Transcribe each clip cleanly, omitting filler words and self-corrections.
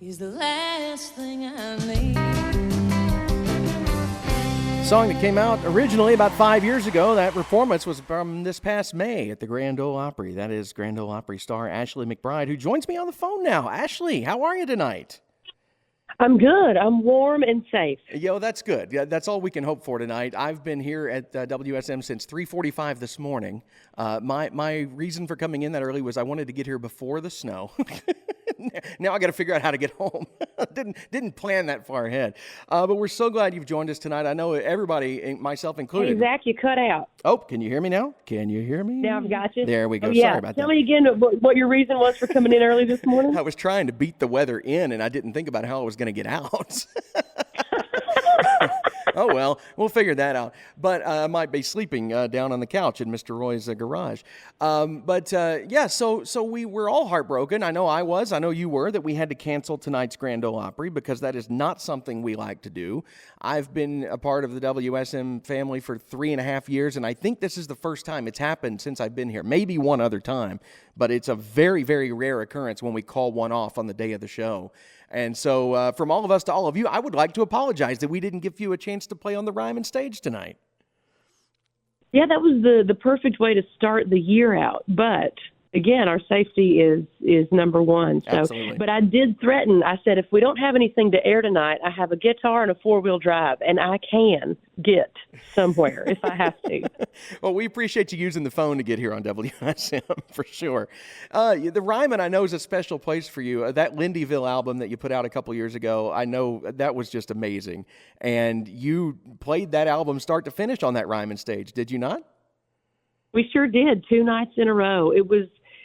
He's the last thing I need. Song that came out originally about 5 years ago. That performance was from this past May at the Grand Ole Opry. That is Grand Ole Opry star Ashley McBryde, who joins me on the phone now. Ashley, how are you tonight? I'm good. I'm warm and safe. Yo, that's good. Yeah, that's all we can hope for tonight. I've been here at WSM since 3:45 this morning. My reason for coming in that early was I wanted to get here before the snow. Now I got to figure out how to get home. Didn't plan that far ahead. But we're so glad you've joined us tonight. I know everybody, myself included. Hey, Zach, you cut out. Oh, can you hear me now? Can you hear me? Now I've got you. There we go. Oh, yeah. Sorry about Tell that. me again what your reason was for coming in early this morning. I was trying to beat the weather in, and I didn't think about how I was going to get out. Oh, well, we'll figure that out. But I might be sleeping down on the couch in Mr. Roy's garage. So we were all heartbroken. I know I was. I know you were, that we had to cancel tonight's Grand Ole Opry because that is not something we like to do. I've been a part of the WSM family for 3.5 years, and I think this is the first time it's happened since I've been here. Maybe one other time, but it's a very, very rare occurrence when we call one off on the day of the show. And so from all of us to all of you, I would like to apologize that we didn't give you a chance to play on the Ryman stage tonight. Yeah, that was the perfect way to start the year out. But again, our safety is number one. So, Absolutely. But I did threaten. I said, if we don't have anything to air tonight, I have a guitar and a 4-wheel drive, and I can get somewhere if I have to. Well, we appreciate you using the phone to get here on WSM for sure. The Ryman, I know, is a special place for you. That Lindyville album that you put out a couple years ago, I know that was just amazing. And you played that album start to finish on that Ryman stage, did you not? We sure did, 2 nights in a row. It was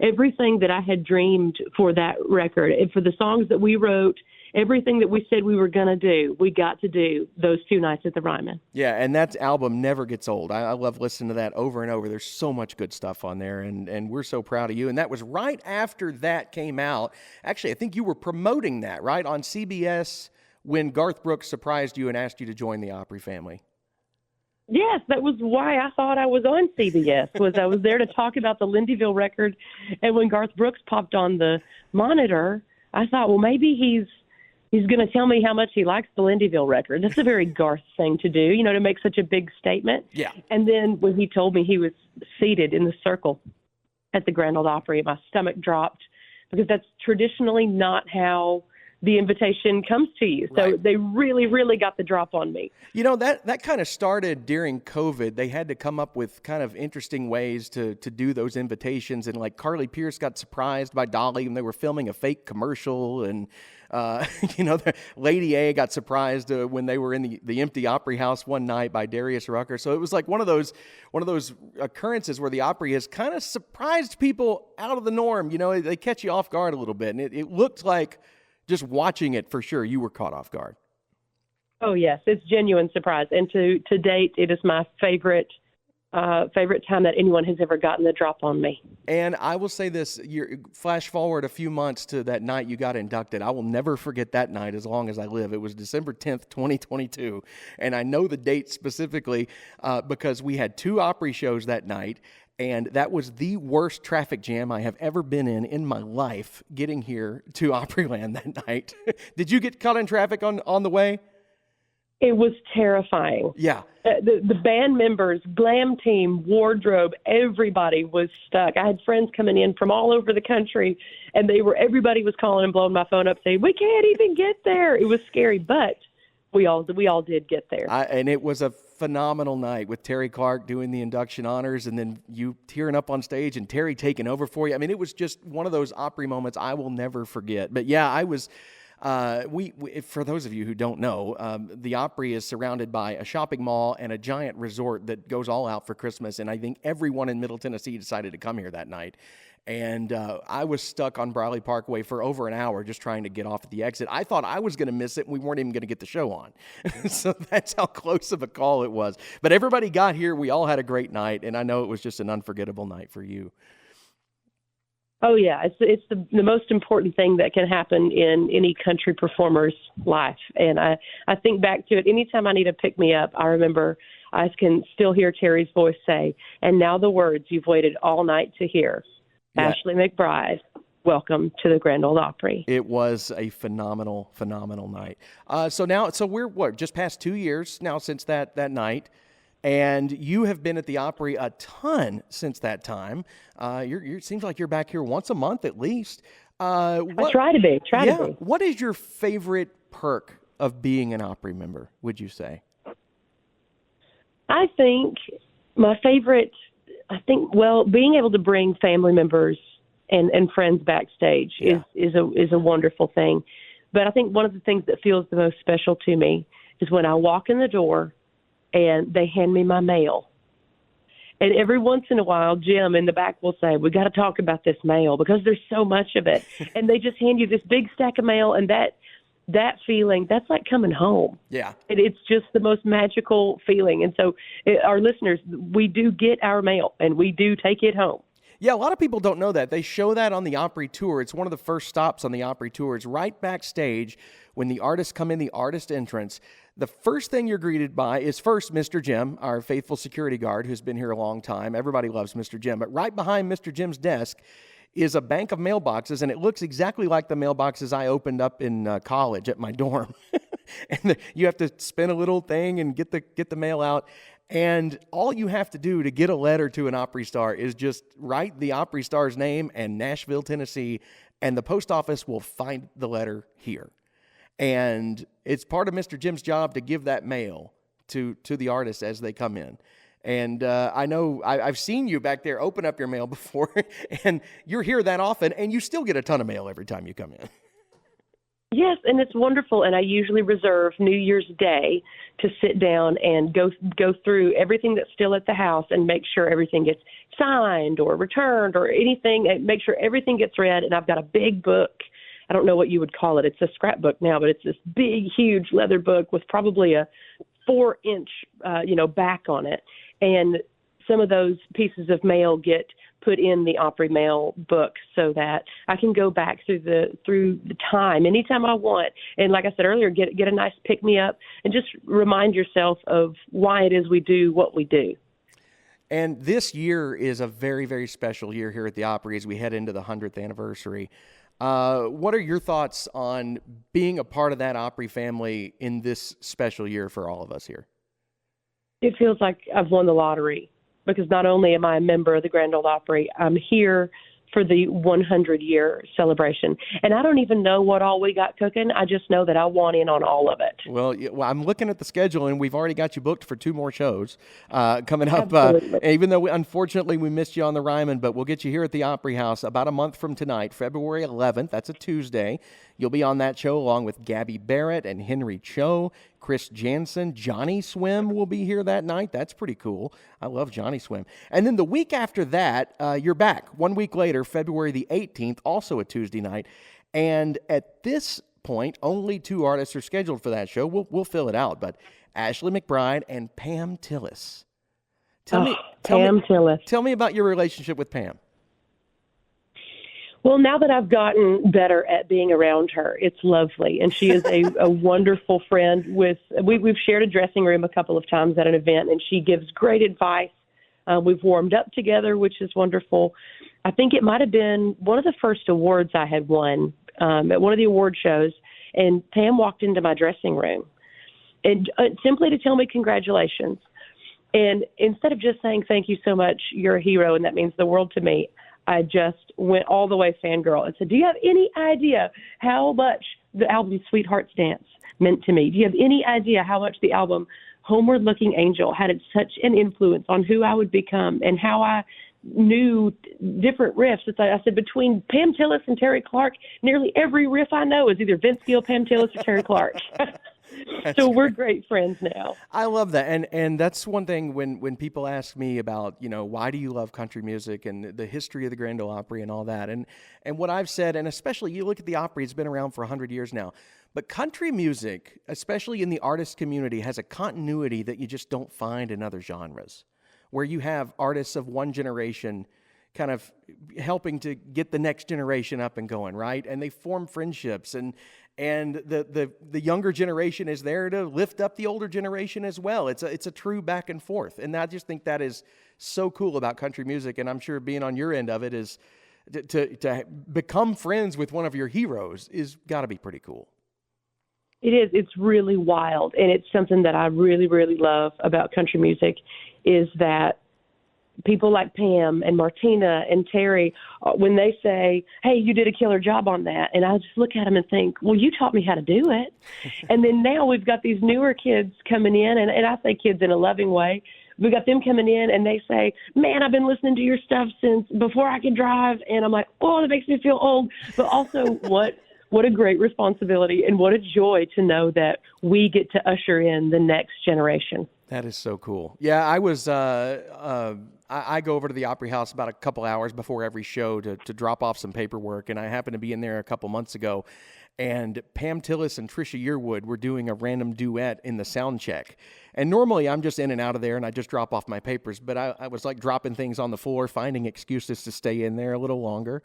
everything that I had dreamed for that record. And for the songs that we wrote, everything that we said we were going to do, we got to do those 2 nights at the Ryman. Yeah, and that album never gets old. I love listening to that over and over. There's so much good stuff on there, and we're so proud of you. And that was right after that came out. Actually, I think you were promoting that, right, on CBS when Garth Brooks surprised you and asked you to join the Opry family. Yes, that was why I thought I was on CBS, was I was there to talk about the Lindyville record. And when Garth Brooks popped on the monitor, I thought, well, maybe he's going to tell me how much he likes the Lindyville record. That's a very Garth thing to do, to make such a big statement. Yeah. And then when he told me he was seated in the circle at the Grand Ole Opry, my stomach dropped, because that's traditionally not how the invitation comes to you. So Right. They really, really got the drop on me. That kind of started during COVID. They had to come up with kind of interesting ways to do those invitations. And like Carly Pierce got surprised by Dolly when they were filming a fake commercial. And, Lady A got surprised when they were in the empty Opry house one night by Darius Rucker. So it was like one of those occurrences where the Opry has kind of surprised people out of the norm. They catch you off guard a little bit. And it looked like, just watching it, for sure, you were caught off guard. Oh, yes. It's genuine surprise. And to date, it is my favorite time that anyone has ever gotten the drop on me. And I will say this, flash forward a few months to that night you got inducted. I will never forget that night as long as I live. It was December 10th, 2022. And I know the date specifically because we had 2 Opry shows that night. And that was the worst traffic jam I have ever been in my life, getting here to Opryland that night. Did you get caught in traffic on the way? It was terrifying. Yeah. The band members, glam team, wardrobe, everybody was stuck. I had friends coming in from all over the country, and everybody was calling and blowing my phone up saying, we can't even get there. It was scary, but we all did get there. And it was a phenomenal night with Terry Clark doing the induction honors, and then you tearing up on stage and Terry taking over for you. I mean, it was just one of those Opry moments I will never forget. But yeah, I was. We for those of you who don't know, the Opry is surrounded by a shopping mall and a giant resort that goes all out for Christmas. And I think everyone in Middle Tennessee decided to come here that night. And I was stuck on Briley Parkway for over an hour just trying to get off at the exit. I thought I was going to miss it, and we weren't even going to get the show on. So that's how close of a call it was. But everybody got here. We all had a great night, and I know it was just an unforgettable night for you. Oh, yeah. It's the most important thing that can happen in any country performer's life. And I think back to it. Anytime I need to pick me up, I remember I can still hear Terry's voice say, and now the words you've waited all night to hear. Yeah. Ashley McBryde. welcome to the Grand Ole Opry. It was a phenomenal, phenomenal night. So we're just past 2 years now since that night, and you have been at the Opry a ton since that time. It seems like you're back here once a month at least. I try to be. What is your favorite perk of being an Opry member, would you say? I think my favorite, being able to bring family members and friends backstage is a wonderful thing. But I think one of the things that feels the most special to me is when I walk in the door and they hand me my mail. And every once in a while, Jim in the back will say, "We got to talk about this mail because there's so much of it." And they just hand you this big stack of mail, and that feeling, that's like coming home. Yeah. It's just the most magical feeling. And so our listeners, we do get our mail and we do take it home. Yeah, a lot of people don't know that. They show that on the Opry tour. It's one of the first stops on the Opry tour. It's right backstage when the artists come in the artist entrance. The first thing you're greeted by is first Mr. Jim, our faithful security guard who's been here a long time. Everybody loves Mr. Jim. But right behind Mr. Jim's desk is a bank of mailboxes, and it looks exactly like the mailboxes I opened up in college at my dorm. And you have to spin a little thing and get the mail out. And all you have to do to get a letter to an Opry star is just write the Opry star's name and Nashville, Tennessee, and the post office will find the letter here. And it's part of Mr. Jim's job to give that mail to the artists as they come in. And I know I've seen you back there open up your mail before, and you're here that often, and you still get a ton of mail every time you come in. Yes, and it's wonderful. And I usually reserve New Year's Day to sit down and go through everything that's still at the house and make sure everything gets signed or returned or anything, and make sure everything gets read. And I've got a big book. I don't know what you would call it. It's a scrapbook now, but it's this big, huge leather book with probably a 4-inch, back on it. And some of those pieces of mail get put in the Opry mail book so that I can go back through the time anytime I want. And like I said earlier, get a nice pick me up and just remind yourself of why it is we do what we do. And this year is a very, very special year here at the Opry as we head into the 100th anniversary. What are your thoughts on being a part of that Opry family in this special year for all of us here? It feels like I've won the lottery, because not only am I a member of the Grand Ole Opry, I'm here for the 100-year celebration. And I don't even know what all we got cooking. I just know that I want in on all of it. Well, I'm looking at the schedule, and we've already got you booked for 2 more shows coming up. Even though, unfortunately, we missed you on the Ryman, but we'll get you here at the Opry House about a month from tonight, February 11th. That's a Tuesday. You'll be on that show along with Gabby Barrett and Henry Cho. Chris Jansen, Johnny Swim will be here that night. That's pretty cool. I love Johnny Swim. And then the week after that, you're back. 1 week later, February the 18th, also a Tuesday night. And at this point, only 2 artists are scheduled for that show. We'll fill it out. But Ashley McBryde and Pam Tillis. Tell me about your relationship with Pam. Well, now that I've gotten better at being around her, it's lovely. And she is a wonderful friend. We've shared a dressing room a couple of times at an event, and she gives great advice. We've warmed up together, which is wonderful. I think it might have been one of the first awards I had won at one of the award shows, and Pam walked into my dressing room and simply to tell me congratulations. And instead of just saying, "Thank you so much, you're a hero, and that means the world to me," I just went all the way fangirl and said, "Do you have any idea how much the album Sweetheart's Dance meant to me? Do you have any idea how much the album Homeward Looking Angel had such an influence on who I would become and how I knew different riffs?" I said, between Pam Tillis and Terry Clark, nearly every riff I know is either Vince Gill, Pam Tillis, or Terry Clark. So we're great friends now. I love that. And that's one thing when people ask me about, why do you love country music and the history of the Grand Ole Opry and all that. And what I've said, and especially you look at the Opry, it's been around for 100 years now. But country music, especially in the artist community, has a continuity that you just don't find in other genres, where you have artists of one generation kind of helping to get the next generation up and going, right? And they form friendships, and the younger generation is there to lift up the older generation as well. It's a true back and forth, and I just think that is so cool about country music. And I'm sure being on your end of it is to become friends with one of your heroes is got to be pretty cool. It is. It's really wild. And it's something that I really, really love about country music is that people like Pam and Martina and Terry, when they say, hey, you did a killer job on that, and I just look at them and think, well, you taught me how to do it. And then now we've got these newer kids coming in, and I say kids in a loving way. We got them coming in, and they say, man, I've been listening to your stuff since before I could drive. And I'm like, oh, that makes me feel old. But also what a great responsibility and what a joy to know that we get to usher in the next generation. That is so cool. Yeah, I was. I go over to the Opry House about a couple hours before every show to drop off some paperwork, and I happened to be in there a couple months ago, and Pam Tillis and Trisha Yearwood were doing a random duet in the sound check. And normally I'm just in and out of there and I just drop off my papers, but I was like dropping things on the floor, finding excuses to stay in there a little longer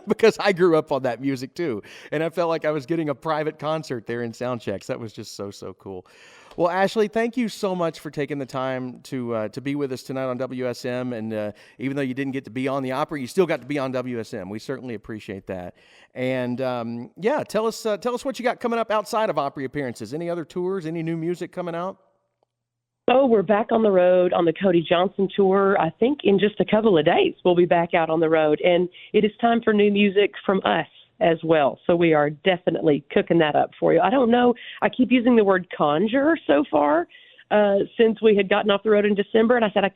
because I grew up on that music too. And I felt like I was getting a private concert there in sound checks. That was just so cool. Well, Ashley, thank you so much for taking the time to be with us tonight on WSM. And even though you didn't get to be on the Opry, you still got to be on WSM. We certainly appreciate that. And tell us what you got coming up outside of Opry appearances. Any other tours? Any new music coming out? Oh, we're back on the road on the Cody Johnson tour. I think in just a couple of days we'll be back out on the road. And it is time for new music from us as well. So we are definitely cooking that up for you. I don't know. I keep using the word conjure so far since we had gotten off the road in December. And I said, I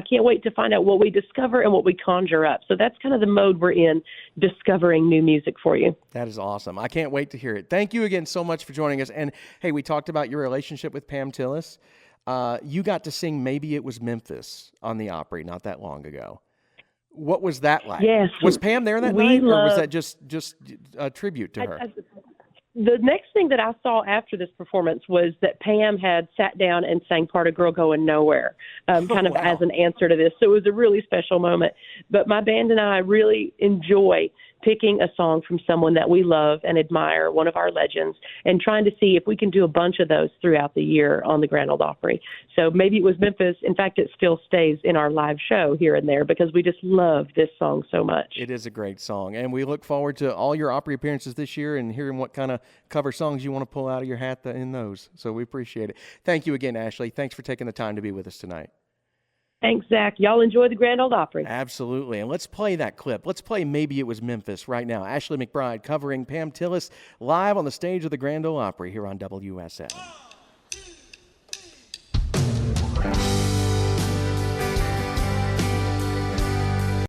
can't wait to find out what we discover and what we conjure up. So that's kind of the mode we're in, discovering new music for you. That is awesome. I can't wait to hear it. Thank you again so much for joining us. And hey, we talked about your relationship with Pam Tillis. You got to sing Maybe It Was Memphis on the Opry not that long ago. What was that like? Yes. Was Pam there that night, or was that just a tribute to her? The next thing that I saw after this performance was that Pam had sat down and sang part of Girl Going Nowhere, kind of as an answer to this. So it was a really special moment. But my band and I really enjoy picking a song from someone that we love and admire, one of our legends, and trying to see if we can do a bunch of those throughout the year on the Grand Ole Opry. So Maybe It Was Memphis. In fact, it still stays in our live show here and there because we just love this song so much. It is a great song, and we look forward to all your Opry appearances this year and hearing what kind of cover songs you want to pull out of your hat in those. So we appreciate it. Thank you again, Ashley. Thanks for taking the time to be with us tonight. Thanks, Zach. Y'all enjoy the Grand Ole Opry. Absolutely. And let's play that clip. Let's play Maybe It Was Memphis right now. Ashley McBryde covering Pam Tillis live on the stage of the Grand Ole Opry here on WSM.